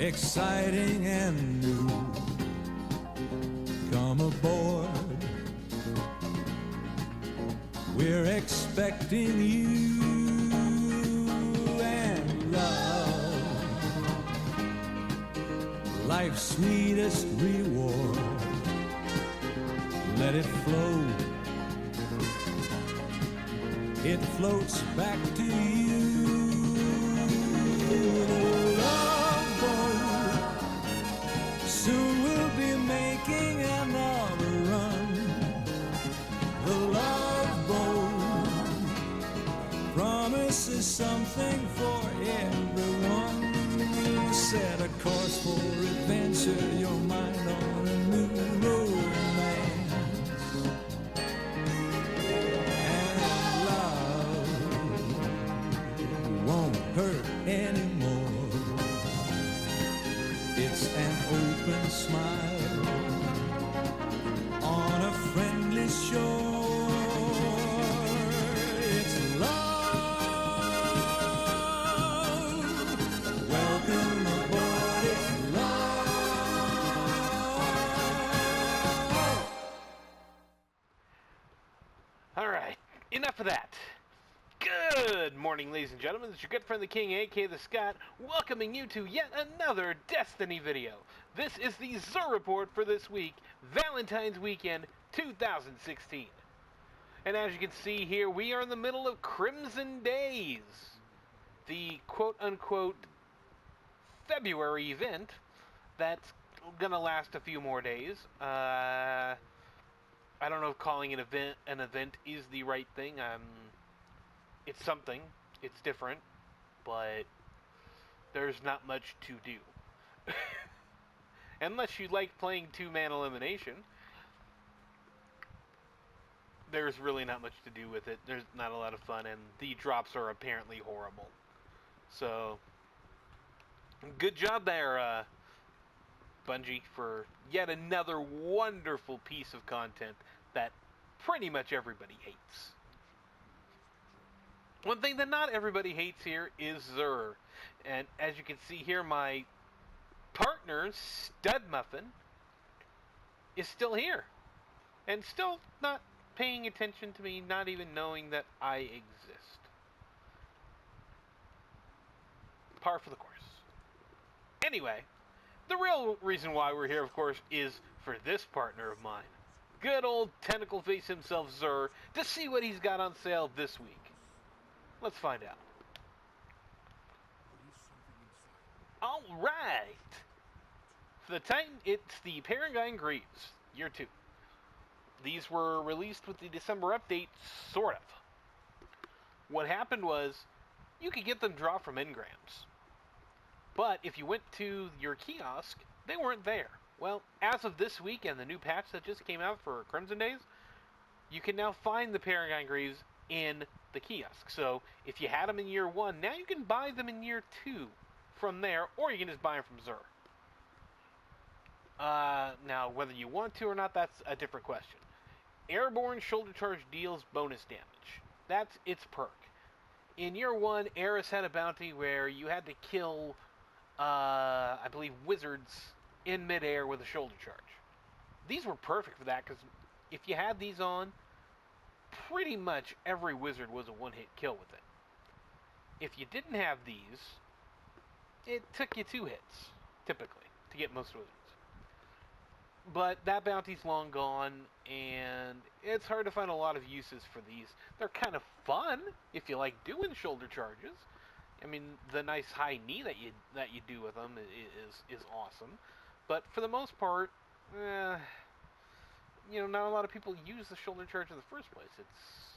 exciting and new. Come aboard, we're expecting you and love, life's sweetest reward. Let it flow, it floats back to you. Love boat, soon we'll be making another run. The Love Boat promises something for everyone. Set a course for adventure, your mind on a new romance. And love won't hurt anymore. It's an open smile on a friendly shore. It's love. Welcome aboard, it's love. All right, enough of that. Good morning, ladies and gentlemen. This is your good friend the King, aka the Scott, welcoming you to yet another Destiny video. This is the Xur Report for this week, Valentine's Weekend 2016. And as you can see here, we are in the middle of Crimson Days, the quote-unquote February event that's gonna last a few more days. I don't know if calling it an event is the right thing. It's something. It's different, but there's not much to do. Unless you like playing two-man elimination, there's really not much to do with it. There's not a lot of fun, and the drops are apparently horrible. So, good job there, Bungie, for yet another wonderful piece of content that pretty much everybody hates. One thing that not everybody hates here is Xur. And as you can see here, my partner, Stud Muffin, is still here. And still not paying attention to me, not even knowing that I exist. Par for the course. Anyway, the real reason why we're here, of course, is for this partner of mine. Good old tentacle face himself, Xur, to see what he's got on sale this week. Let's find out. Alright! For the Titan, it's the Paragon Greaves, Year 2. These were released with the December update, sort of. What happened was, you could get them dropped from engrams. But if you went to your kiosk, they weren't there. Well, as of this week and the new patch that just came out for Crimson Days, you can now find the Paragon Greaves in the kiosk. So if you had them in Year 1, now you can buy them in Year 2 from there, or you can just buy them from Xur. Now, whether you want to or not, that's a different question. Airborne Shoulder Charge deals bonus damage. That's its perk. In Year 1, Eris had a bounty where you had to kill, I believe, wizards in midair with a shoulder charge. These were perfect for that, because if you had these on, pretty much every wizard was a one-hit kill with it. If you didn't have these, it took you 2 hits, typically, to get most wizards. But that bounty's long gone, and it's hard to find a lot of uses for these. They're kind of fun if you like doing shoulder charges. I mean, the nice high knee that you do with them is awesome. But for the most part, not a lot of people use the shoulder charge in the first place. It's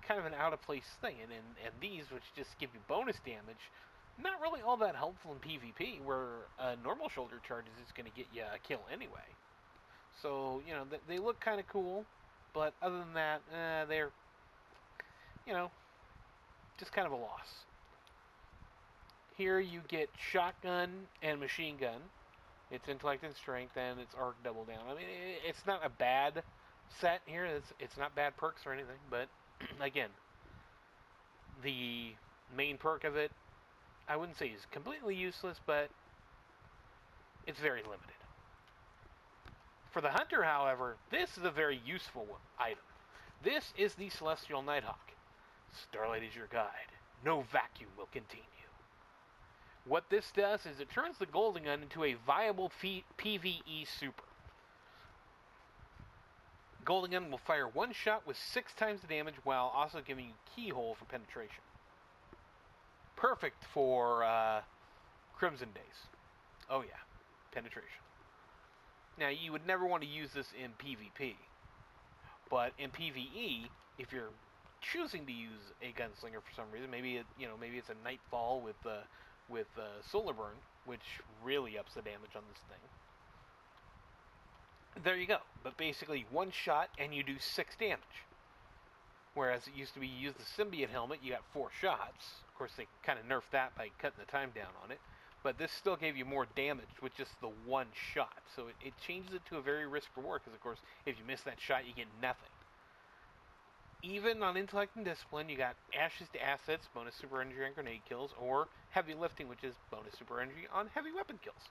kind of an out-of-place thing. And these, which just give you bonus damage, not really all that helpful in PvP, where a normal shoulder charge is going to get you a kill anyway. So, they look kind of cool, but other than that, they're, just kind of a loss. Here you get shotgun and machine gun. It's intellect and strength, and it's arc double down. I mean, it's not a bad set here. It's not bad perks or anything, but again, the main perk of it, I wouldn't say is completely useless, but it's very limited. For the hunter, however, this is a very useful item. This is the Celestial Nighthawk. Starlight is your guide. No vacuum will contain you. What this does is it turns the Golden Gun into a viable PvE super. Golden Gun will fire one shot with 6 times the damage while also giving you keyhole for penetration. Perfect for Crimson Days. Oh yeah, penetration. Now you would never want to use this in PvP, but in PvE, if you're choosing to use a gunslinger for some reason, maybe it's a Nightfall with Solar Burn, which really ups the damage on this thing. There you go. But basically, one shot and you do 6 damage. Whereas it used to be you use the Symbiote helmet, you got 4 shots. Of course, they kind of nerfed that by cutting the time down on it. But this still gave you more damage with just the one shot. So it changes it to a very risk-reward, because of course, if you miss that shot, you get nothing. Even on Intellect and Discipline, you got Ashes to Assets, bonus super energy on grenade kills, or Heavy Lifting, which is bonus super energy on heavy weapon kills.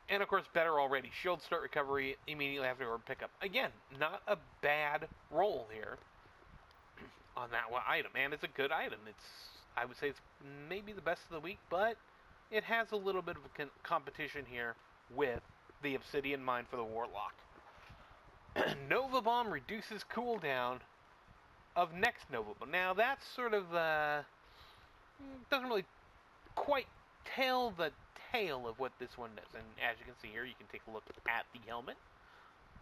And of course, better already, Shield Start Recovery immediately after orb pickup. Again, not a bad roll here on that one item, and it's a good item. I would say it's maybe the best of the week, but it has a little bit of a competition here with the Obsidian Mine for the Warlock. Nova Bomb reduces cooldown of next Nova Bomb. Now that's sort of doesn't really quite tell the tale of what this one does. And as you can see here, you can take a look at the helmet.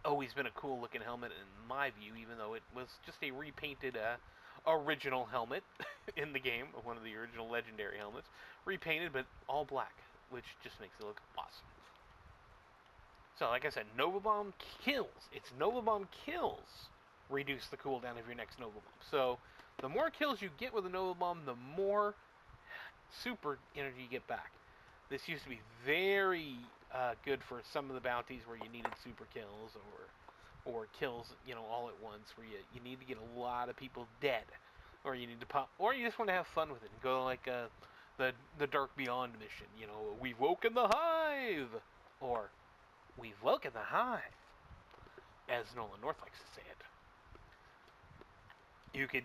Always been a cool looking helmet in my view, even though it was just a repainted original helmet in the game, one of the original legendary helmets, repainted but all black, which just makes it look awesome. So like I said, Nova Bomb kills. It's Nova Bomb kills reduce the cooldown of your next Nova Bomb. So the more kills you get with a Nova Bomb, the more super energy you get back. This used to be very good for some of the bounties where you needed super kills or kills, all at once, where you need to get a lot of people dead, or you need to pop, or you just want to have fun with it and go like the Dark Beyond mission. We've woken the hive, or we've woken the hive, as Nolan North likes to say it. You could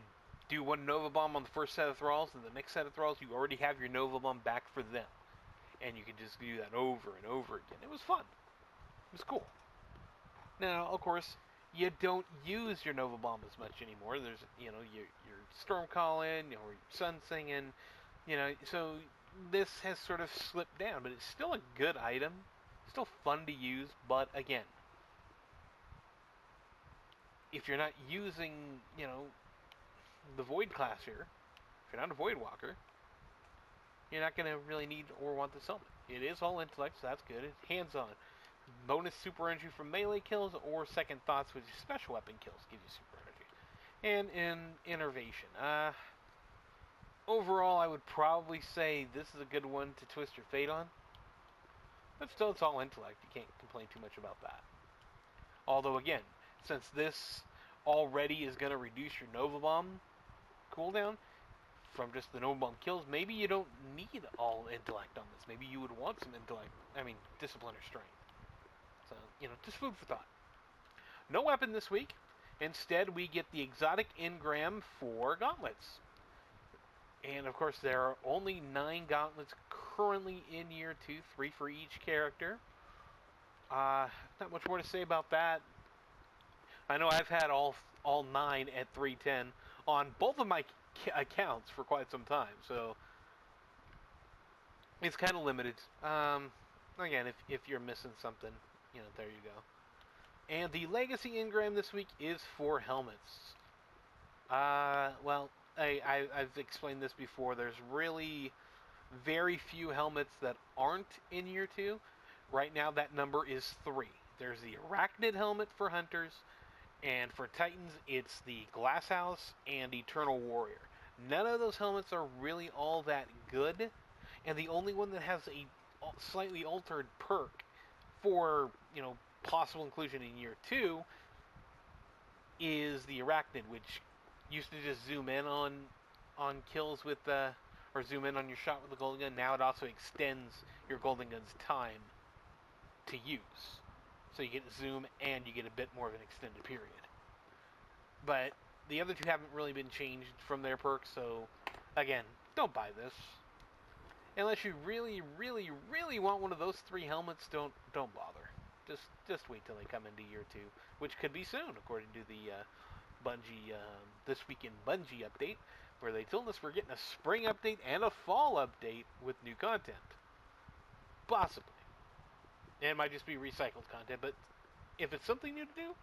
do one Nova Bomb on the first set of thralls, and the next set of thralls, you already have your Nova Bomb back for them. And you could just do that over and over again. It was fun. It was cool. Now, of course, you don't use your Nova Bomb as much anymore. There's, your Storm Calling, or Sun Singing, so this has sort of slipped down, but it's still a good item. Still fun to use, but again, if you're not using, the Void class here, if you're not a Void Walker, you're not going to really need or want this helmet. It is all intellect, so that's good. It's hands-on. Bonus super energy from melee kills, or second thoughts, which is special weapon kills, give you super energy. And in innervation. Overall, I would probably say this is a good one to twist your fate on. But still, it's all intellect. You can't complain too much about that. Although, again, since this already is going to reduce your Nova Bomb cooldown from just the Nova Bomb kills, maybe you don't need all intellect on this. Maybe you would want some intellect, discipline or strength. So, just food for thought. No weapon this week. Instead, we get the exotic engram for gauntlets. And, of course, there are only 9 gauntlets currently in Year 2, 3 for each character. Not much more to say about that. I know I've had all 9 at 310 on both of my accounts for quite some time, so it's kind of limited. Again, if you're missing something, there you go. And the Legacy engram this week is for helmets. Well, I've explained this before. There's really very few helmets that aren't in Year 2. Right now, that number is 3. There's the Arachnid helmet for Hunters, and for Titans, it's the Glasshouse and Eternal Warrior. None of those helmets are really all that good, and the only one that has a slightly altered perk for, possible inclusion in Year 2 is the Arachnid, which used to just zoom in on kills with or zoom in on your shot with the Golden Gun. Now it also extends your Golden Gun's time to use. So you get zoom and you get a bit more of an extended period. But the other two haven't really been changed from their perks, so again, don't buy this. Unless you really, really, really want one of those 3 helmets, don't bother. Just wait till they come into year 2, which could be soon, according to the Bungie This Week in Bungie update, where they told us we're getting a spring update and a fall update with new content. Possibly. It might just be recycled content, but if it's something new to do,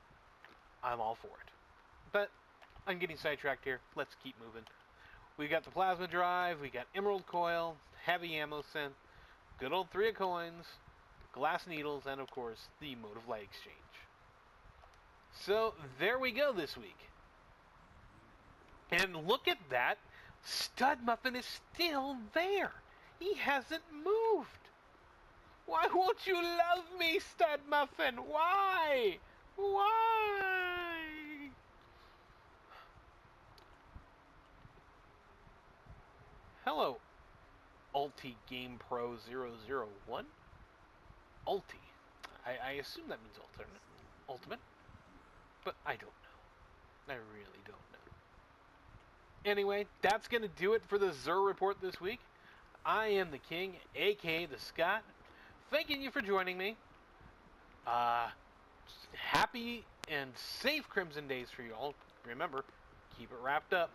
I'm all for it. But I'm getting sidetracked here. Let's keep moving. We got the plasma drive, we got emerald coil, heavy ammo scent, good old 3 of coins, glass needles, and of course the mode of light exchange. So there we go this week. And look at that, Stud Muffin is still there. He hasn't moved. Why won't you love me, Stud Muffin? Why? Why? Hello, Ulti Game Pro 001. Ulti. I assume that means ultimate, but I don't know. I really don't know. Anyway, that's going to do it for the Xur Report this week. I am the King, aka the Scott. Thanking you for joining me. Happy and safe Crimson Days for you all. Remember, keep it wrapped up.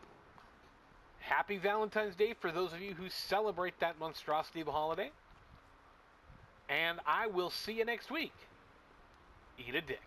Happy Valentine's Day for those of you who celebrate that monstrosity of a holiday. And I will see you next week. Eat a dick.